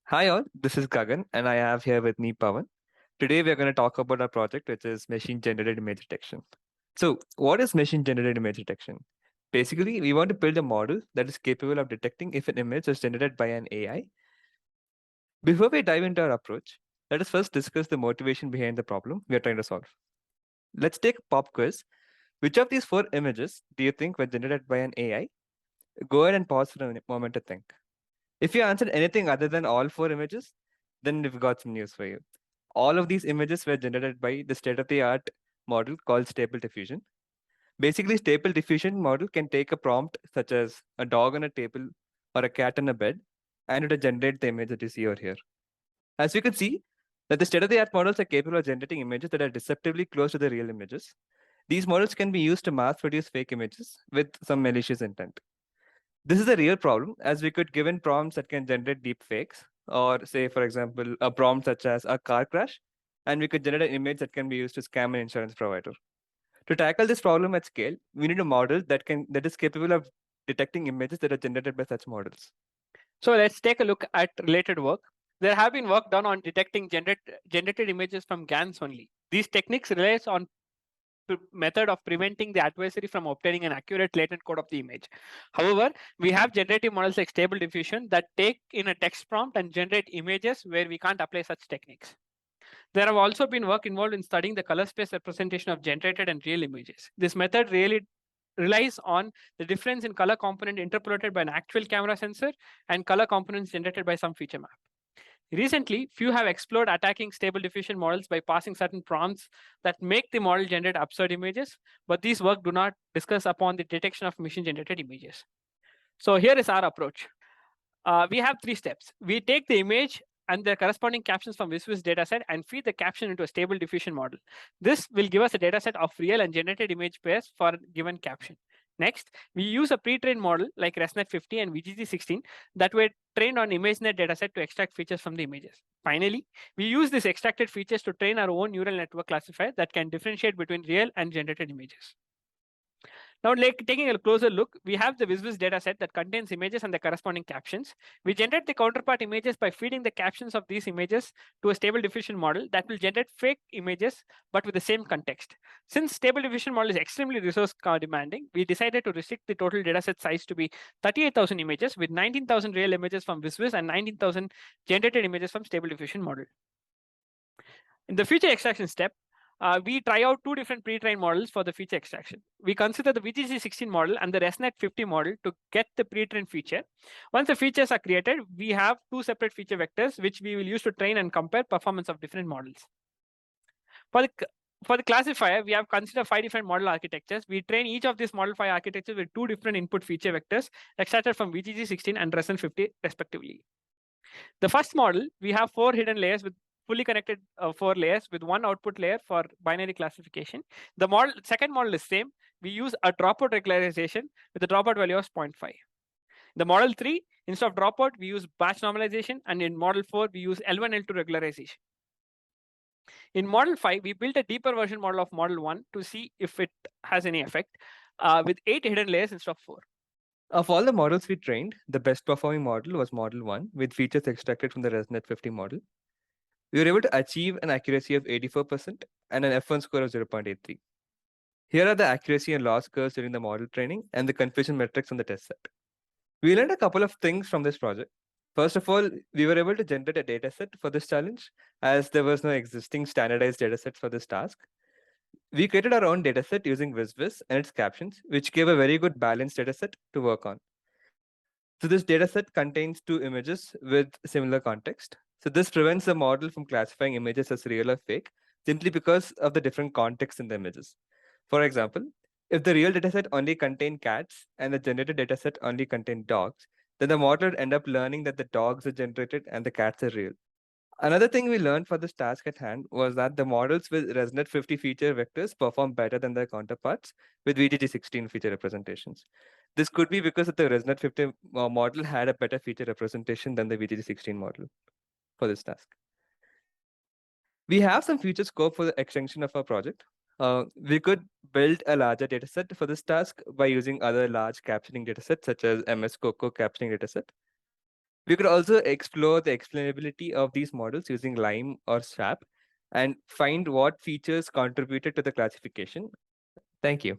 Hi all, this is Gagan and I have here with me Pawan. Today we are going to talk about our project which is machine generated image detection. So what is machine generated image detection? Basically, we want to build a model that is capable of detecting if an image is generated by an AI. Before we dive into our approach, let us first discuss the motivation behind the problem we are trying to solve. Let's take a pop quiz. Which of these four images do you think were generated by an AI? Go ahead and pause for a moment to think. If you answered anything other than all four images, then we've got some news for you. All of these images were generated by the state-of-the-art model called Stable Diffusion. Basically, Stable Diffusion model can take a prompt such as a dog on a table or a cat on a bed, and it will generate the image that you see over here. As you can see, that the state-of-the-art models are capable of generating images that are deceptively close to the real images. These models can be used to mass-produce fake images with some malicious intent. This is a real problem, as we could given prompts that can generate deep fakes, or say, for example, a prompt such as a car crash, and we could generate an image that can be used to scam an insurance provider. To tackle this problem at scale, we need a model that is capable of detecting images that are generated by such models. So let's take a look at related work. There have been work done on detecting generated images from GANs only. These techniques relies on method of preventing the adversary from obtaining an accurate latent code of the image. However, we have generative models like Stable Diffusion that take in a text prompt and generate images where we can't apply such techniques. There have also been work involved in studying the color space representation of generated and real images. This method really relies on the difference in color component interpolated by an actual camera sensor and color components generated by some feature map. Recently, few have explored attacking Stable Diffusion models by passing certain prompts that make the model generate absurd images, but these work do not discuss upon the detection of machine-generated images. So here is our approach. We have 3 steps. We take the image and their corresponding captions from WisWis dataset and feed the caption into a Stable Diffusion model. This will give us a dataset of real and generated image pairs for a given caption. Next, we use a pre-trained model like ResNet 50 and VGG16 that were trained on ImageNet dataset to extract features from the images. Finally, we use these extracted features to train our own neural network classifier that can differentiate between real and generated images. Now, taking a closer look, we have the WisWis dataset that contains images and the corresponding captions. We generate the counterpart images by feeding the captions of these images to a Stable Diffusion model that will generate fake images, but with the same context. Since Stable Diffusion model is extremely resource demanding, we decided to restrict the total dataset size to be 38,000 images with 19,000 real images from WisWis and 19,000 generated images from Stable Diffusion model. In the feature extraction step, we try out 2 different pre-trained models for the feature extraction. We consider the VGC16 model and the ResNet 50 model to get the pre-trained feature. Once the features are created, we have 2 separate feature vectors, which we will use to train and compare performance of different models. For the classifier, we have considered 5 different model architectures. We train each of these model 5 architectures with 2 different input feature vectors extracted from VGG16 and ResNet 50 respectively. The first model, we have 4 hidden layers with fully connected 4 layers with 1 output layer for binary classification. The second model is same. We use a dropout regularization with a dropout value of 0.5. The model 3, instead of dropout, we use batch normalization, and in model 4, we use L1, L2 regularization. In model 5, we built a deeper version model of model 1 to see if it has any effect with 8 hidden layers instead of 4. Of all the models we trained, the best performing model was Model 1 with features extracted from the ResNet 50 model. We were able to achieve an accuracy of 84% and an F1 score of 0.83. Here are the accuracy and loss curves during the model training and the confusion metrics on the test set. We learned a couple of things from this project. First of all, we were able to generate a dataset for this challenge as there was no existing standardized dataset for this task. We created our own dataset using WisWis and its captions, which gave a very good balanced dataset to work on. So this dataset contains 2 images with similar context. So this prevents the model from classifying images as real or fake simply because of the different context in the images. For example, if the real dataset only contained cats and the generated dataset only contained dogs, then the model would end up learning that the dogs are generated and the cats are real. Another thing we learned for this task at hand was that the models with ResNet 50 feature vectors perform better than their counterparts with VGG16 feature representations. This could be because the ResNet 50 model had a better feature representation than the VGG16 model for this task. We have some future scope for the extension of our project. We could build a larger dataset for this task by using other large captioning datasets such as MS COCO captioning dataset. We could also explore the explainability of these models using LIME or SWAP and find what features contributed to the classification. Thank you.